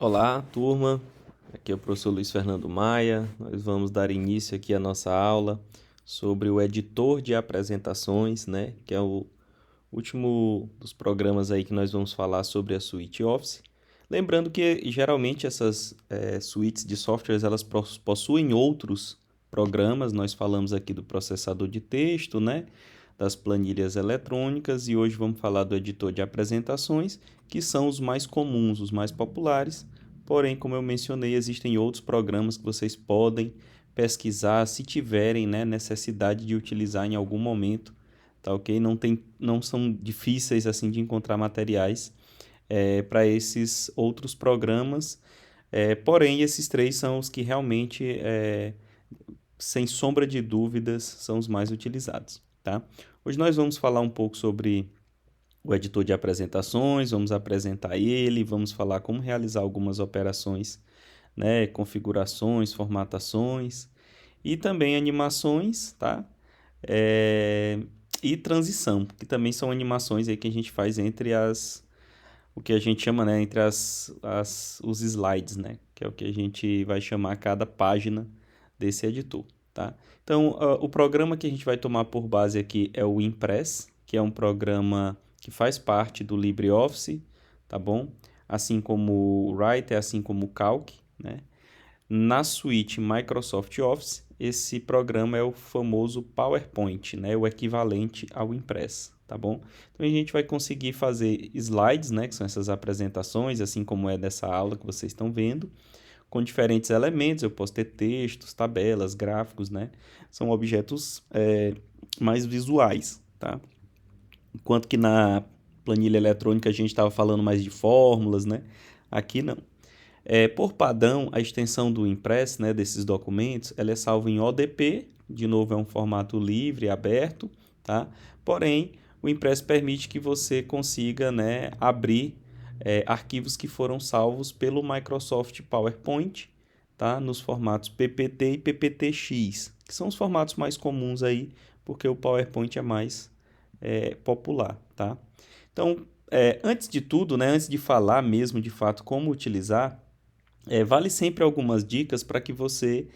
Olá, turma. Aqui é o professor Luiz Fernando Maia. Nós vamos dar início aqui à nossa aula sobre o editor de apresentações, né? Que é o último dos programas aí que nós vamos falar sobre a suíte Office. Lembrando que geralmente essas suítes de softwares elas possuem outros programas. Nós falamos aqui do processador de texto, né? Das planilhas eletrônicas e hoje vamos falar do editor de apresentações, que são os mais comuns, os mais populares. Porém, como eu mencionei, existem outros programas que vocês podem pesquisar se tiverem, né, necessidade de utilizar em algum momento, tá ok? Não são difíceis assim de encontrar materiais para esses outros programas, porém esses três são os que realmente, sem sombra de dúvidas, são os mais utilizados, tá? Hoje nós vamos falar um pouco sobre o editor de apresentações, vamos apresentar ele, vamos falar como realizar algumas operações, né, configurações, formatações e também animações, tá? É, e transição, que também são animações aí que a gente faz entre o que a gente chama, né, entre os slides, né, que é o que a gente vai chamar cada página desse editor, tá? Então, o programa que a gente vai tomar por base aqui é o Impress, que é um programa que faz parte do LibreOffice, tá bom? Assim como o Writer, assim como o Calc, né? Na suíte Microsoft Office, esse programa é o famoso PowerPoint, né? O equivalente ao Impress, tá bom? Então a gente vai conseguir fazer slides, né? Que são essas apresentações, assim como é dessa aula que vocês estão vendo, com diferentes elementos. Eu posso ter textos, tabelas, gráficos, né? São objetos mais visuais, tá? Enquanto que na planilha eletrônica a gente estava falando mais de fórmulas, né? Aqui não. Por padrão, a extensão do Impress, né, desses documentos, ela é salva em ODP, de novo é um formato livre, aberto, tá? Porém, o Impress permite que você consiga, né, abrir arquivos que foram salvos pelo Microsoft PowerPoint, tá? Nos formatos PPT e PPTX, que são os formatos mais comuns aí, porque o PowerPoint é mais popular, tá? Então, antes de tudo, né, antes de falar mesmo de fato como utilizar, vale sempre algumas dicas para que você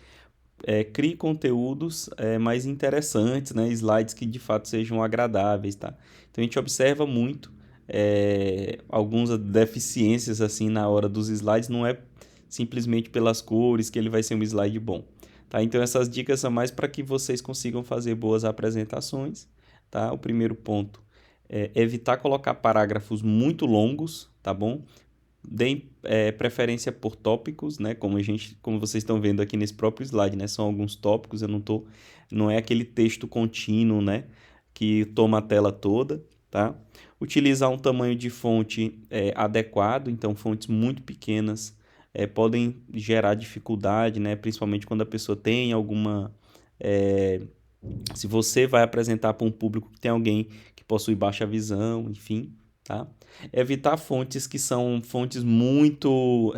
crie conteúdos mais interessantes, né? Slides que de fato sejam agradáveis, tá? Então a gente observa muito algumas deficiências assim na hora dos slides, não é simplesmente pelas cores que ele vai ser um slide bom, tá? Então essas dicas são mais para que vocês consigam fazer boas apresentações, tá? O primeiro ponto é evitar colocar parágrafos muito longos, tá bom? Deem preferência por tópicos, né? Como vocês estão vendo aqui nesse próprio slide, né? São alguns tópicos, não é aquele texto contínuo, né? Que toma a tela toda, tá? Utilizar um tamanho de fonte adequado, então fontes muito pequenas podem gerar dificuldade, né? Principalmente quando a pessoa tem alguma... se você vai apresentar para um público que tem alguém que possui baixa visão, enfim, tá? Evitar fontes que são fontes muito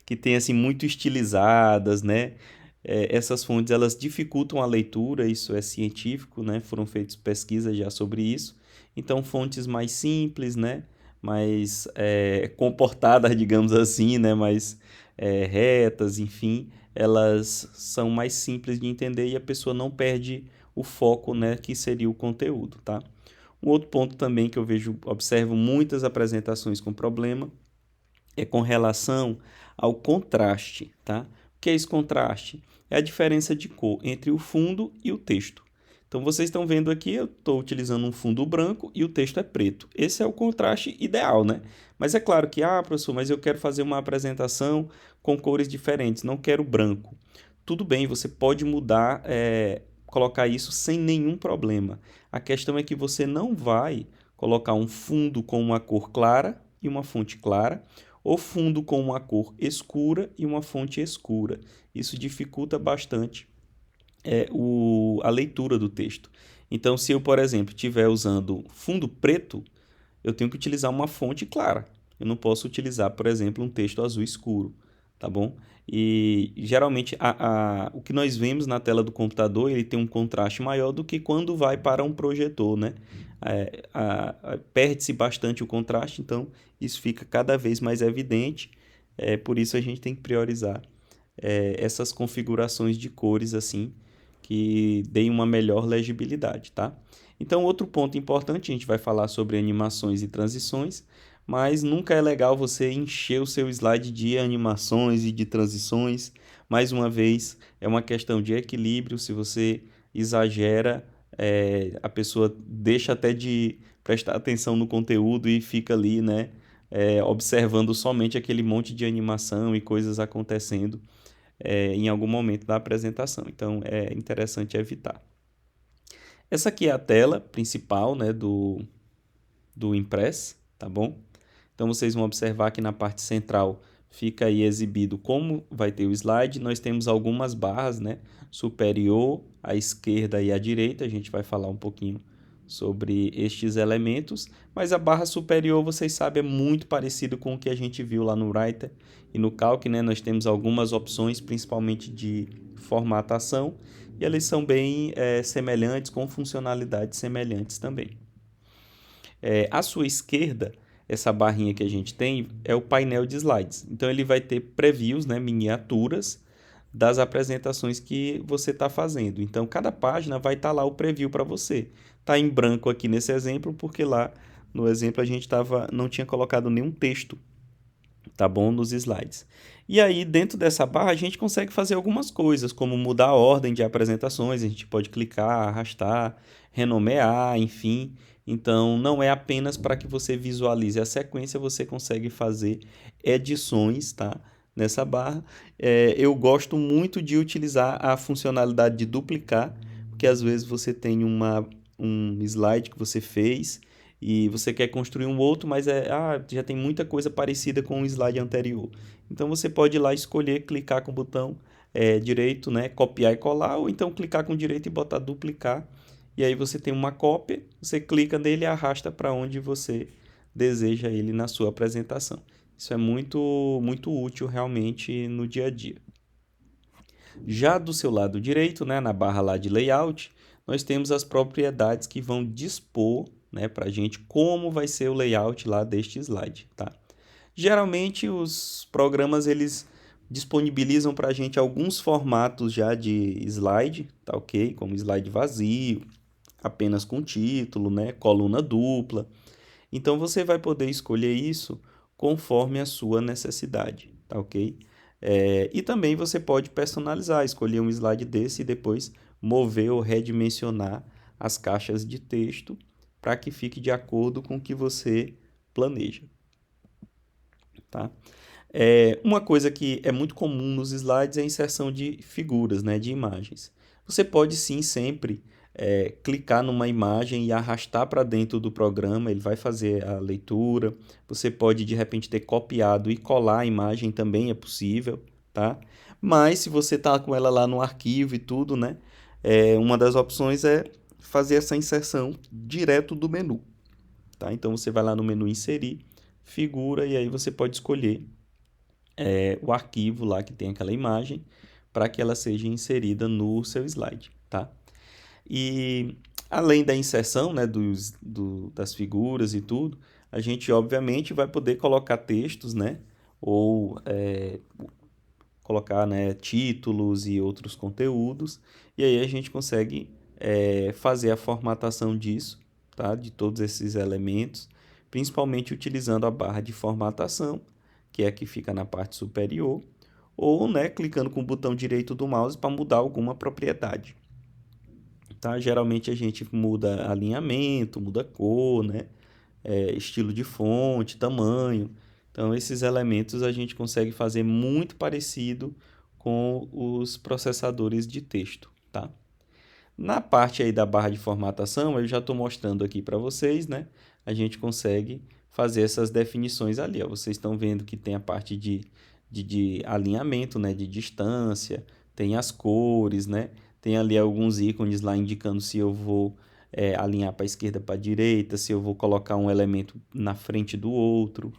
que tem assim muito estilizadas, né? Essas fontes elas dificultam a leitura, isso é científico, né? Foram feitas pesquisas já sobre isso. Então fontes mais simples, né? Mais comportadas, digamos assim, né? Mais retas, enfim, elas são mais simples de entender e a pessoa não perde o foco, né? Que seria o conteúdo, tá? Um outro ponto também que eu observo muitas apresentações com problema é com relação ao contraste, tá? O que é esse contraste? É a diferença de cor entre o fundo e o texto. Então vocês estão vendo aqui, eu estou utilizando um fundo branco e o texto é preto. Esse é o contraste ideal, né? Mas é claro que, professor, mas eu quero fazer uma apresentação com cores diferentes, não quero branco. Tudo bem, você pode mudar, colocar isso sem nenhum problema. A questão é que você não vai colocar um fundo com uma cor clara e uma fonte clara, ou fundo com uma cor escura e uma fonte escura. Isso dificulta bastante a leitura do texto. Então, se eu, por exemplo, estiver usando fundo preto, eu tenho que utilizar uma fonte clara. Eu não posso utilizar, por exemplo, um texto azul escuro, tá bom? E geralmente o que nós vemos na tela do computador ele tem um contraste maior do que quando vai para um projetor, né? Perde-se bastante o contraste, então isso fica cada vez mais evidente Por isso a gente tem que priorizar essas configurações de cores assim que deem uma melhor legibilidade, tá? Então, outro ponto importante, a gente vai falar sobre animações e transições, mas nunca é legal você encher o seu slide de animações e de transições. Mais uma vez, é uma questão de equilíbrio. Se você exagera, a pessoa deixa até de prestar atenção no conteúdo e fica ali, né, observando somente aquele monte de animação e coisas acontecendo em algum momento da apresentação. Então, é interessante evitar. Essa aqui é a tela principal, né, do Impress, tá bom? Então, vocês vão observar que na parte central fica aí exibido como vai ter o slide. Nós temos algumas barras, né, superior, à esquerda e à direita. A gente vai falar um pouquinho sobre estes elementos, mas a barra superior, vocês sabem, é muito parecido com o que a gente viu lá no Writer e no Calc, né? Nós temos algumas opções, principalmente de formatação, e elas são bem semelhantes, com funcionalidades semelhantes também. À sua esquerda, essa barrinha que a gente tem é o painel de slides. Então, ele vai ter previews, né, miniaturas das apresentações que você está fazendo. Então, cada página vai estar lá o preview para você. Está em branco aqui nesse exemplo, porque lá no exemplo a gente não tinha colocado nenhum texto, tá bom, nos slides. E aí, dentro dessa barra, a gente consegue fazer algumas coisas, como mudar a ordem de apresentações, a gente pode clicar, arrastar, renomear, enfim. Então, não é apenas para que você visualize a sequência, você consegue fazer edições, tá? Nessa barra. Eu gosto muito de utilizar a funcionalidade de duplicar, porque às vezes você tem um slide que você fez e você quer construir um outro, mas já tem muita coisa parecida com o slide anterior. Então você pode ir lá escolher, clicar com o botão direito, né, copiar e colar, ou então clicar com o direito e botar duplicar. E aí você tem uma cópia, você clica nele e arrasta para onde você deseja ele na sua apresentação. Isso é muito, muito útil realmente no dia a dia. Já do seu lado direito, né, na barra lá de layout, nós temos as propriedades que vão dispor, né, para a gente como vai ser o layout lá deste slide, tá? Geralmente os programas eles disponibilizam para a gente alguns formatos já de slide, tá ok? Como slide vazio, apenas com título, né, coluna dupla. Então você vai poder escolher isso conforme a sua necessidade, tá ok? E também você pode personalizar, escolher um slide desse e depois mover ou redimensionar as caixas de texto para que fique de acordo com o que você planeja, tá? Uma coisa que é muito comum nos slides é a inserção de figuras, né, de imagens. Você pode sim sempre clicar numa imagem e arrastar para dentro do programa, ele vai fazer a leitura. Você pode de repente ter copiado e colar a imagem, também é possível, tá? Mas se você está com ela lá no arquivo e tudo, né, uma das opções é fazer essa inserção direto do menu, tá? Então você vai lá no menu inserir, figura, e aí você pode escolher o arquivo lá que tem aquela imagem para que ela seja inserida no seu slide, tá? E além da inserção, né, das figuras e tudo, a gente obviamente vai poder colocar textos, né, ou colocar, né, títulos e outros conteúdos, e aí a gente consegue fazer a formatação disso, tá, de todos esses elementos, principalmente utilizando a barra de formatação, que é a que fica na parte superior, ou, né, clicando com o botão direito do mouse para mudar alguma propriedade. Tá? Geralmente a gente muda alinhamento, muda cor, né, estilo de fonte, tamanho. Então esses elementos a gente consegue fazer muito parecido com os processadores de texto, tá? Na parte aí da barra de formatação, eu já estou mostrando aqui para vocês, né? A gente consegue fazer essas definições ali, ó. Vocês estão vendo que tem a parte de alinhamento, né? De distância, tem as cores, né? Tem ali alguns ícones lá indicando se eu vou alinhar para a esquerda, para a direita, se eu vou colocar um elemento na frente do outro.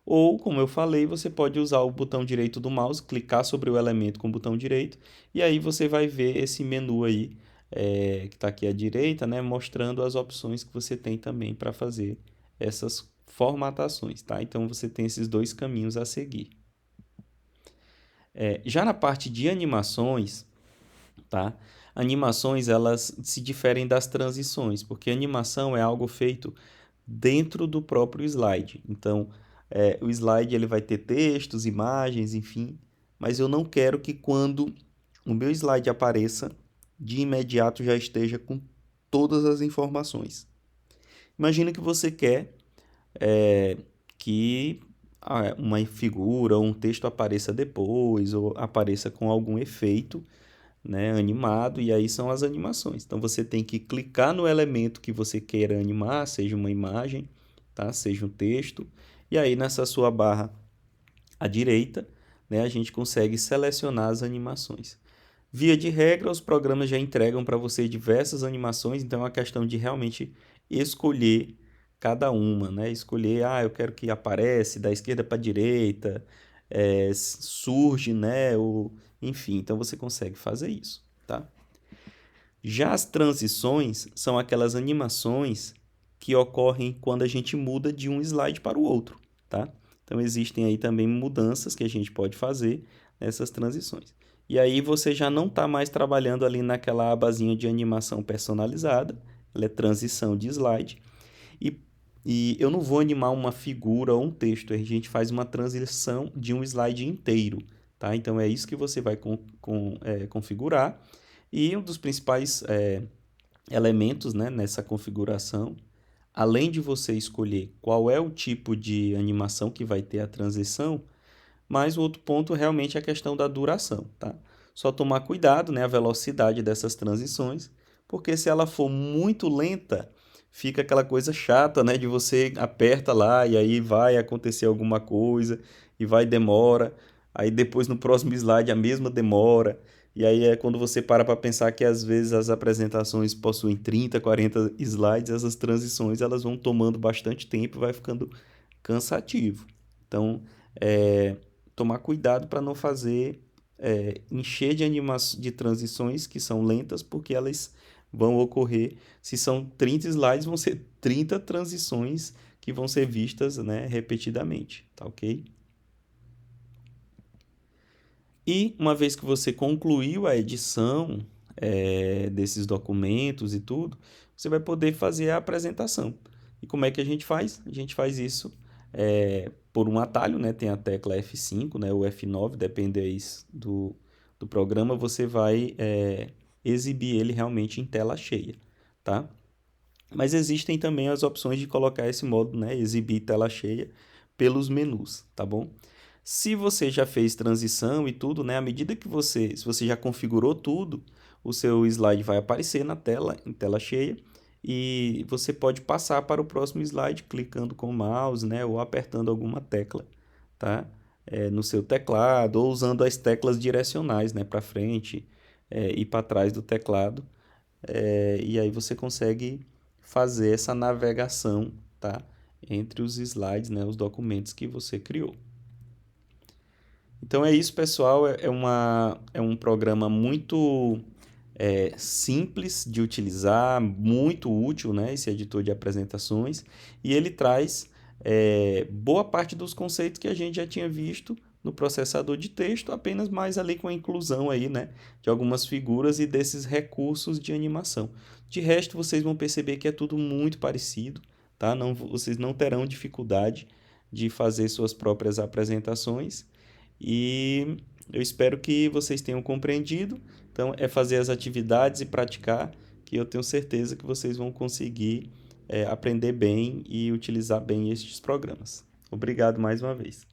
Ou, como eu falei, você pode usar o botão direito do mouse, clicar sobre o elemento com o botão direito, e aí você vai ver esse menu aí que está aqui à direita, né, mostrando as opções que você tem também para fazer essas formatações, tá? Então você tem esses dois caminhos a seguir. Já na parte de animações, tá? Animações, elas se diferem das transições, porque animação é algo feito dentro do próprio slide. Então, o slide ele vai ter textos, imagens, enfim, mas eu não quero que quando o meu slide apareça, de imediato já esteja com todas as informações. Imagina que você quer que uma figura ou um texto apareça depois, ou apareça com algum efeito, né, animado, e aí são as animações. Então você tem que clicar no elemento que você queira animar, seja uma imagem, tá? Seja um texto, e aí nessa sua barra à direita, né, a gente consegue selecionar as animações. Via de regra, os programas já entregam para você diversas animações, então é uma questão de realmente escolher cada uma, né? Escolher, eu quero que aparece da esquerda para a direita, surge, né? Enfim, então você consegue fazer isso, tá? Já as transições são aquelas animações que ocorrem quando a gente muda de um slide para o outro, tá? Então existem aí também mudanças que a gente pode fazer nessas transições. E aí você já não está mais trabalhando ali naquela abazinha de animação personalizada, ela é transição de slide. E, e eu não vou animar uma figura ou um texto, a gente faz uma transição de um slide inteiro, tá? Então é isso que você vai configurar. E um dos principais elementos, né, nessa configuração, além de você escolher qual é o tipo de animação que vai ter a transição, mas o outro ponto realmente é a questão da duração, tá? Só tomar cuidado, né, a velocidade dessas transições, porque se ela for muito lenta, fica aquela coisa chata, né, de você aperta lá e aí vai acontecer alguma coisa e vai demora, aí depois no próximo slide a mesma demora, e aí é quando você para pensar que às vezes as apresentações possuem 30, 40 slides, essas transições elas vão tomando bastante tempo e vai ficando cansativo. Então, tomar cuidado para não fazer encher de transições que são lentas, porque elas vão ocorrer, se são 30 slides, vão ser 30 transições que vão ser vistas, né, repetidamente, tá ok? E uma vez que você concluiu a edição desses documentos e tudo, você vai poder fazer a apresentação. E como é que a gente faz? A gente faz isso por um atalho, né? Tem a tecla F5, né? Ou F9, depende aí do programa, você vai exibir ele realmente em tela cheia, tá? Mas existem também as opções de colocar esse modo, né? Exibir tela cheia pelos menus, tá bom? Se você já fez transição e tudo, né? À medida que se você já configurou tudo, o seu slide vai aparecer na tela, em tela cheia, e você pode passar para o próximo slide clicando com o mouse, né? Ou apertando alguma tecla, tá? No seu teclado, ou usando as teclas direcionais, né? Para frente e para trás do teclado. E aí você consegue fazer essa navegação, tá? Entre os slides, né? Os documentos que você criou. Então é isso, pessoal. É um programa muito simples de utilizar, muito útil, né? Esse editor de apresentações. E ele traz boa parte dos conceitos que a gente já tinha visto no processador de texto, apenas mais ali com a inclusão aí, né? De algumas figuras e desses recursos de animação. De resto, vocês vão perceber que é tudo muito parecido, tá? Não, vocês não terão dificuldade de fazer suas próprias apresentações. E eu espero que vocês tenham compreendido. Então, é fazer as atividades e praticar, que eu tenho certeza que vocês vão conseguir aprender bem e utilizar bem estes programas. Obrigado mais uma vez.